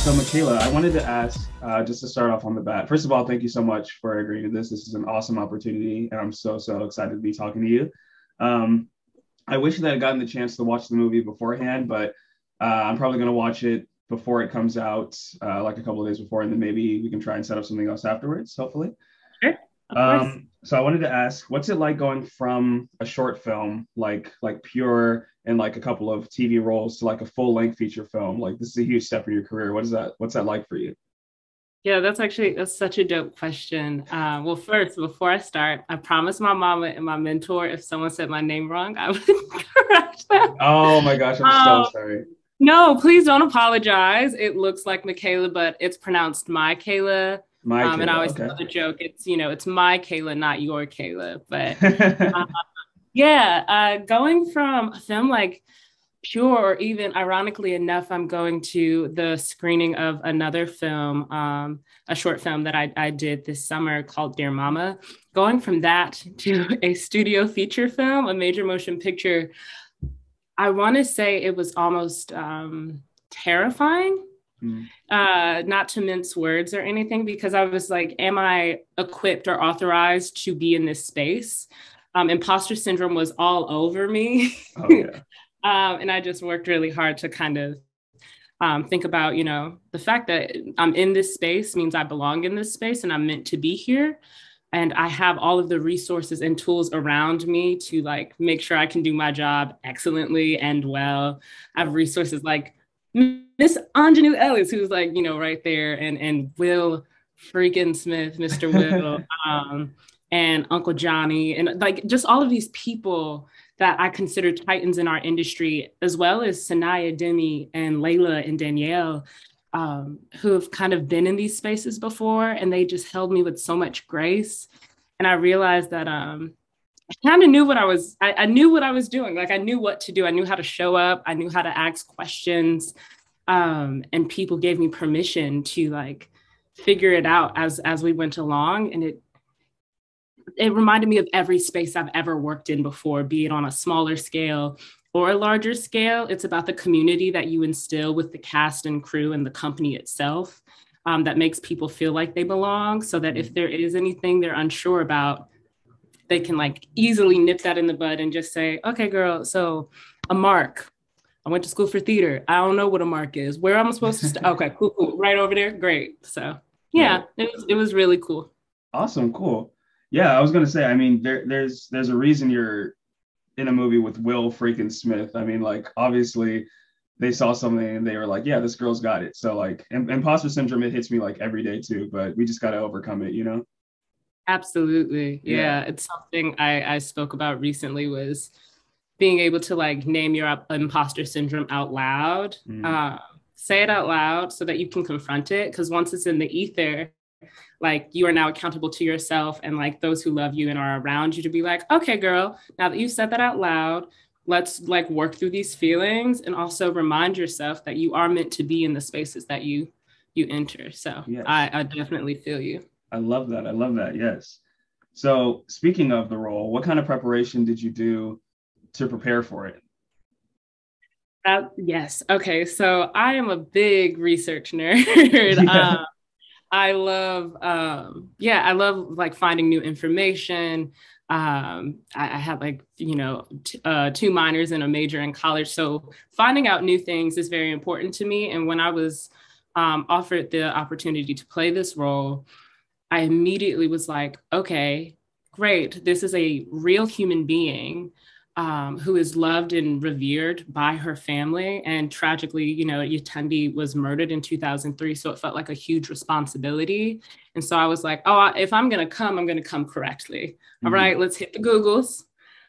So Mikayla, I wanted to ask, just to start off on the bat. First of all, thank you so much for agreeing to this. This is an awesome opportunity, and I'm so excited to be talking to you. Um, I wish that I'd gotten the chance to watch the movie beforehand, but I'm probably going to watch it before it comes out, like a couple of days before, and then maybe we can try and set up something else afterwards, hopefully. Sure, of course. So I wanted to ask, what's it like going from a short film, like pure and like a couple of TV roles to like a full length feature film? Like this is a huge step in your career. What's that like for you? Yeah, that's such a dope question. Well, first, before I start, I promised my mama and my mentor if someone said my name wrong, I would correct them. Oh my gosh, I'm so Um, sorry. no, please don't apologize. It looks like Michaela, but it's pronounced my Kayla. My And I Kayla, always okay. tell the joke, it's my Kayla, not your Kayla. But uh, yeah, going from a film like Pure, or even ironically enough, I'm going to the screening of another film, a short film that I did this summer called Dear Mama. Going from that to a studio feature film, a major motion picture, I want to say it was almost terrifying. Mm, Not to mince words or anything, because I was like, am I equipped or authorized to be in this space? Imposter syndrome was all over me. oh yeah. And I just worked really hard to kind of think about, the fact that I'm in this space means I belong in this space and I'm meant to be here. And I have all of the resources and tools around me to like make sure I can do my job excellently and well. I have resources like Miss Anjanou Ellis, who's like, right there, and Will freaking Smith, Mr. Will, and Uncle Johnny, and like just all of these people that I consider titans in our industry, as well as Sanaya, Demi, and Layla and Danielle, who have kind of been in these spaces before, and they just held me with so much grace. And I realized that I kind of knew I knew what I was doing. Like I knew what to do. I knew how to show up. I knew how to ask questions. And people gave me permission to like figure it out as we went along. And it reminded me of every space I've ever worked in before, be it on a smaller scale or a larger scale. It's about the community that you instill with the cast and crew and the company itself, that makes people feel like they belong, so that if Mm. there is anything they're unsure about, they can like easily nip that in the bud and just say, okay, girl, so a mark. I went to school for theater. I don't know what a mark is. Where am I supposed to start? Okay, cool. Right over there. Great. So Right. yeah, it was really cool. Awesome, cool. Yeah, I was gonna say, I mean, there's a reason you're in a movie with Will freaking Smith. I mean, like obviously they saw something and they were like, yeah, this girl's got it. So like imposter syndrome, it hits me like every day too, but we just gotta overcome it, you know? Absolutely. Yeah. Yeah. It's something I spoke about recently, was being able to like name your imposter syndrome out loud. Mm. Say it out loud so that you can confront it. Because once it's in the ether, like you are now accountable to yourself and like those who love you and are around you, to be like, okay, girl, now that you said that out loud, let's like work through these feelings, and also remind yourself that you are meant to be in the spaces that you enter. So Yes. I definitely feel you. I love that. I love that. Yes. So speaking of the role, what kind of preparation did you do to prepare for it? Yes. Okay. So I am a big research nerd. Yeah. I love like finding new information. I had like, two minors and a major in college. So finding out new things is very important to me. And when I was offered the opportunity to play this role, I immediately was like, okay, great. This is a real human being, who is loved and revered by her family. And tragically, Yetunde was murdered in 2003. So it felt like a huge responsibility. And so I was like, oh, if I'm going to come, I'm going to come correctly. All Mhm. right, let's hit the Googles.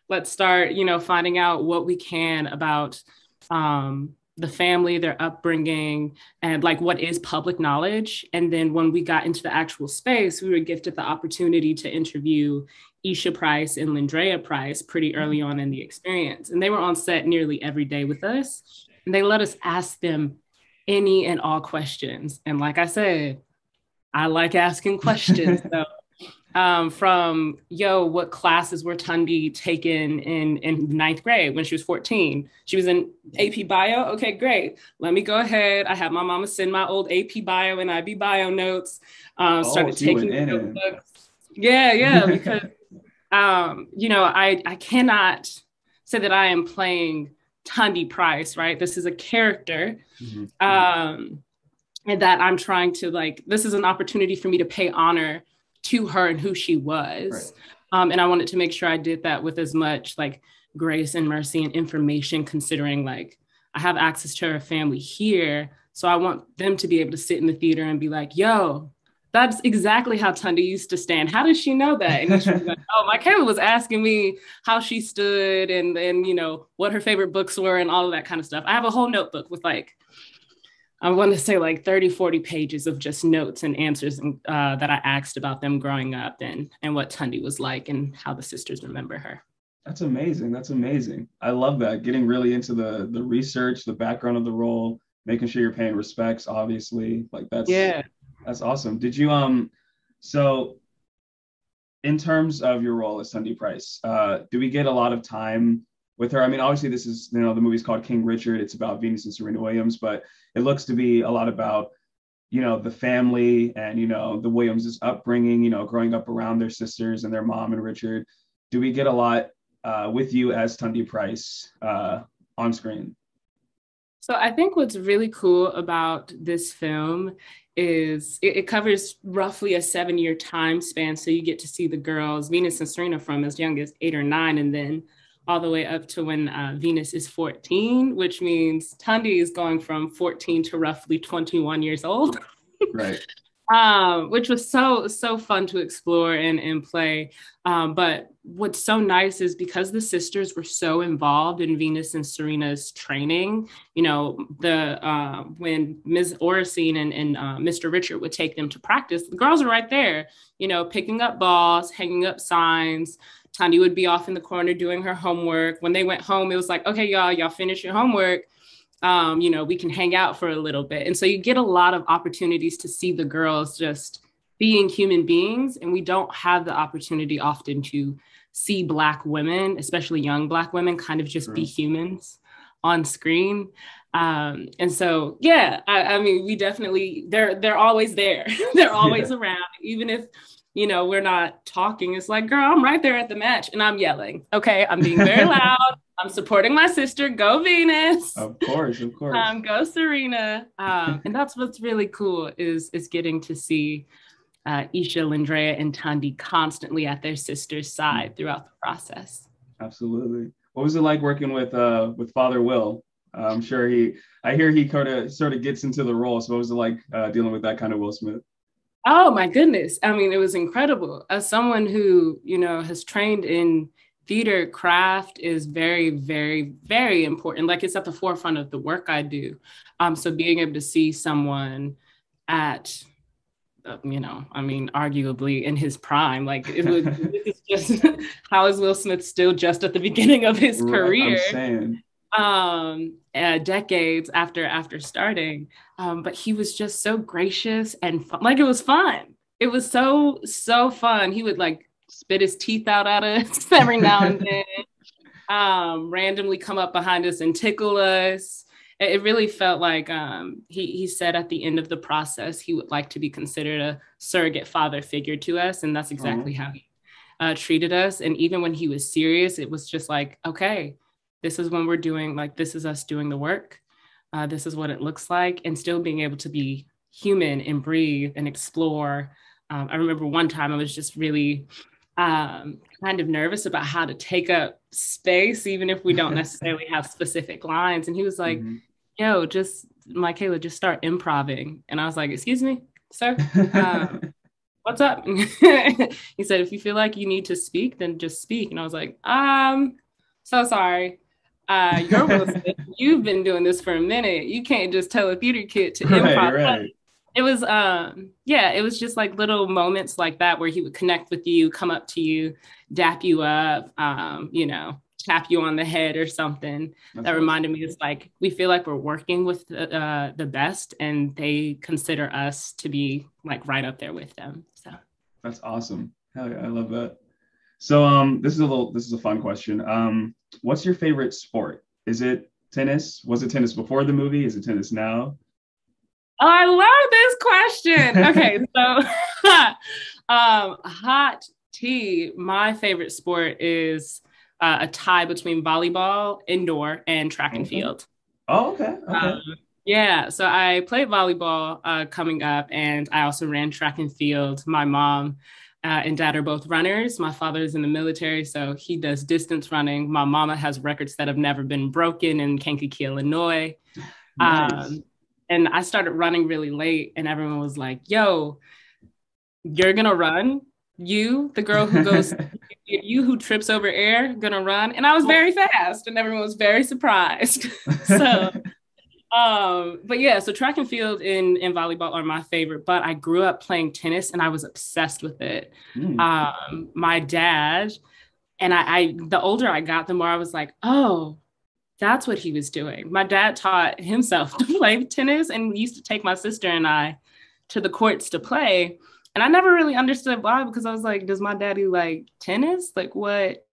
Let's start, finding out what we can about the family, their upbringing, and like what is public knowledge. And then when we got into the actual space, we were gifted the opportunity to interview Isha Price and Lindrea Price pretty early on in the experience. And they were on set nearly every day with us. And they let us ask them any and all questions. And like I said, I like asking questions. So From, what classes were Tunde taken in ninth grade when she was 14? She was in AP Bio. Okay, great. Let me go ahead. I had my mama send my old AP Bio and IB Bio notes. Oh, Started so you went taking in notebooks. Yeah, because I cannot say that I am playing Tunde Price, right? This is a character. Mhm. And that I'm trying to this is an opportunity for me to pay honor to her and who she Right. was. And I wanted to make sure I did that with as much grace and mercy and information, considering I have access to her family here. So I want them to be able to sit in the theater and be like, yo, that's exactly how Tunde used to stand. How did she know that? And she was like, oh, Mikayla was asking me how she stood and what her favorite books were and all of that kind of stuff. I have a whole notebook with I want to say 30, 40 pages of just notes and answers that I asked about them growing up and what Tunde was like and how the sisters remember her. That's amazing. That's amazing. I love that. Getting really into the research, the background of the role, making sure you're paying respects, obviously. Yeah. That's awesome. Did you so in terms of your role as Tunde Price, do we get a lot of time with her? I mean, obviously this is, the movie's called King Richard. It's about Venus and Serena Williams, but it looks to be a lot about, the family and, the Williams' upbringing, growing up around their sisters and their mom and Richard. Do we get a lot with you as Tunde Price on screen? So I think what's really cool about this film is it covers roughly a 7-year time span. So you get to see the girls, Venus and Serena, from as young as 8 or 9, and then all the way up to when Venus is 14, which means Tunde is going from 14 to roughly 21 years old. Right. Which was so fun to explore and play. But what's so nice is because the sisters were so involved in Venus and Serena's training, when Ms. Oracene and Mr. Richard would take them to practice, the girls are right there, picking up balls, hanging up signs. Tunde would be off in the corner doing her homework. When they went home, it was like, okay, y'all finish your homework. We can hang out for a little bit. And so you get a lot of opportunities to see the girls just being human beings. And we don't have the opportunity often to see Black women, especially young Black women, kind of just be humans on screen. And so, yeah, I mean, we definitely, they're always there. They're always around, even if, we're not talking. It's like, girl, I'm right there at the match and I'm yelling. Okay, I'm being very loud. I'm supporting my sister. Go Venus. Of course. Go Serena. And that's what's really cool is getting to see Isha, Lindrea, and Tunde constantly at their sister's side throughout the process. Absolutely. What was it like working with Father Will? I'm sure I hear he sort of gets into the role. So what was it like dealing with that kind of Will Smith? Oh my goodness. I mean, it was incredible. As someone who, has trained in theater, craft is very, very, very important. It's at the forefront of the work I do. So being able to see someone at, arguably in his prime, it's just, how is Will Smith still just at the beginning of his career? I'm saying. Decades after starting. But he was just so gracious and fun. It was fun. It was so fun. He would spit his teeth out at us every now and then, randomly come up behind us and tickle us. It really felt like he said at the end of the process, he would like to be considered a surrogate father figure to us. And that's exactly how he treated us. And even when he was serious, it was just like, okay, this is when we're doing, this is us doing the work. This is what it looks like. And still being able to be human and breathe and explore. I remember one time I was just really kind of nervous about how to take up space, even if we don't necessarily have specific lines. And he was like, yo, Mikayla, just start improving. And I was like, excuse me, sir? What's up? He said, if you feel like you need to speak, then just speak. And I was like, so sorry. You're Will Smith. You've been doing this for a minute. You can't just tell a theater kid to improv. Right. It was, it was just little moments like that where he would connect with you, come up to you, dap you up, tap you on the head or something. That reminded me, it's we feel like we're working with the best, and they consider us to be right up there with them. So that's awesome. Hell yeah, I love that. So this is a fun question. What's your favorite sport? Is it tennis? Was it tennis before the movie? Is it tennis now? Oh, I love this question. Okay, so hot tea. My favorite sport is a tie between volleyball, indoor, and track and Okay. field. Oh, okay. Okay. Um, yeah, so I played volleyball coming up, and I also ran track and field. My mom and dad are both runners. My father's in the military, so he does distance running. My mama has records that have never been broken in Kankakee, Illinois. Nice. Um, and I started running really late, and everyone was like, "Yo, you're gonna run? You, the girl who goes, you who trips over air, gonna run?" And I was very fast, and everyone was very surprised. So but yeah, so track and field and volleyball are my favorite, but I grew up playing tennis and I was obsessed with it. Mm, My dad, and the older I got, the more I was like, oh, that's what he was doing. My dad taught himself to play tennis and used to take my sister and I to the courts to play. And I never really understood why, because I was like, does my daddy like tennis? Like what?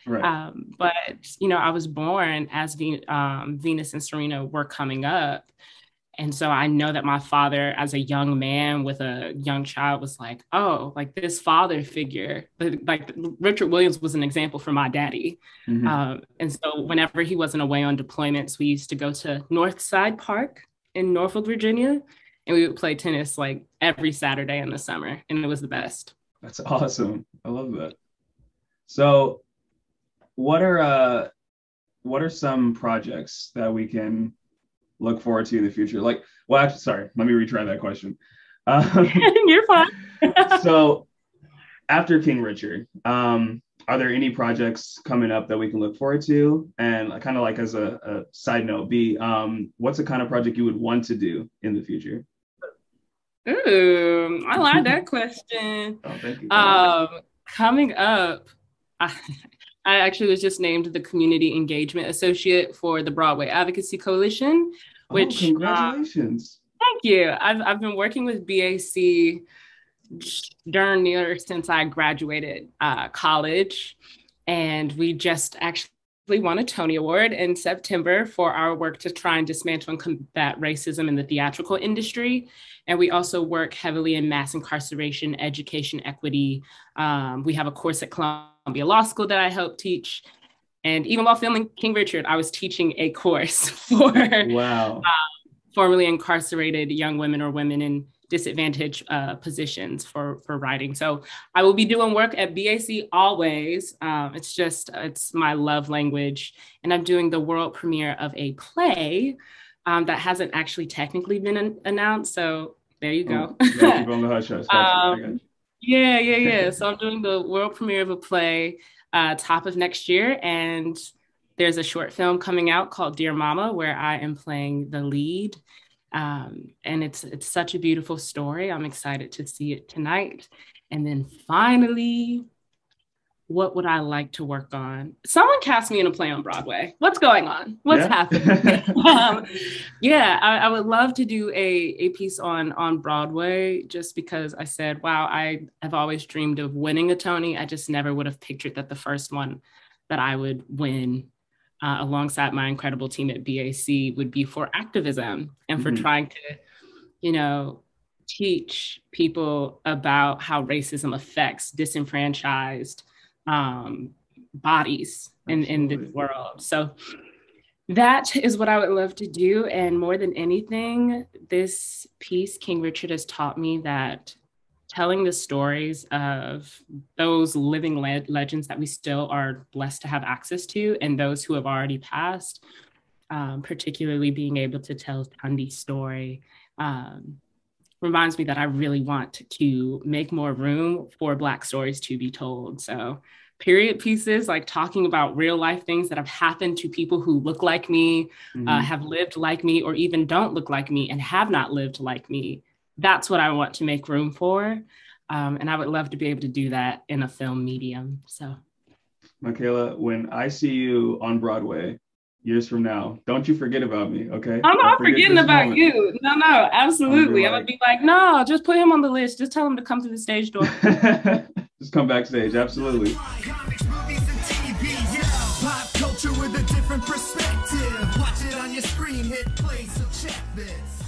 right. But I was born as Venus and Serena were coming up. And so I know that my father, as a young man with a young child, was like, oh, like this father figure, like Richard Williams was an example for my daddy. Hmm. And so whenever he wasn't away on deployments, we used to go to Northside Park in Norfolk, Virginia, and we would play tennis like every Saturday in the summer. And it was the best. That's awesome. I love that. So, what are what are some projects that we can look forward to in the future? Like, well, actually, sorry, let me retry that question. Um, You're fine. so, after King Richard, are there any projects coming up that we can look forward to? And kind of like as a side note, what's the kind of project you would want to do in the future? Ooh, I like that question. Oh, thank you. Um, Coming up, I, I actually was just named the Community Engagement Associate for the Broadway Advocacy Coalition, Oh, which congratulations. thank you. I've been working with BAC darn near since I graduated college, and we just actually won a Tony Award in September for our work to try and dismantle and combat racism in the theatrical industry. And we also work heavily in mass incarceration, education equity. We have a course at Columbia Law School that I help teach. And even while filming King Richard, I was teaching a course for Wow. formerly incarcerated young women or women in disadvantaged positions for writing. So I will be doing work at BAC always. It's my love language. And I'm doing the world premiere of a play that hasn't actually technically been announced. So there you Oh, go. you gotta keep on the hush hush. Got you. I got um, yeah. So I'm doing the world premiere of a play top of next year. And there's a short film coming out called Dear Mama, where I am playing the lead. And it's such a beautiful story. I'm excited to see it tonight. And then finally, what would I like to work on? Someone cast me in a play on Broadway. What's going on? What's Yeah. happening? I would love to do a piece on Broadway, just because I said, wow, I have always dreamed of winning a Tony. I just never would have pictured that the first one that I would win alongside my incredible team at BAC would be for activism and for Mhm. trying to, teach people about how racism affects disenfranchised bodies in this Absolutely. world. So that is what I would love to do. And more than anything, this piece, King Richard, has taught me that telling the stories of those living legends that we still are blessed to have access to and those who have already passed, particularly being able to tell Tunde's story, reminds me that I really want to make more room for Black stories to be told. So period pieces, like talking about real life things that have happened to people who look like me, Mhm. have lived like me, or even don't look like me and have not lived like me. That's what I want to make room for. And I would love to be able to do that in a film medium. So, Mikayla, when I see you on Broadway years from now, don't you forget about me, okay? I'm Don't not forget forgetting this about moment. you. No, I'm gonna be absolutely. I'm gonna like, be like, no, just put him on the list. Just tell him to come to the stage door. Just come backstage. Absolutely. Pop culture with a different perspective. Watch it on your screen, hit play, so check this.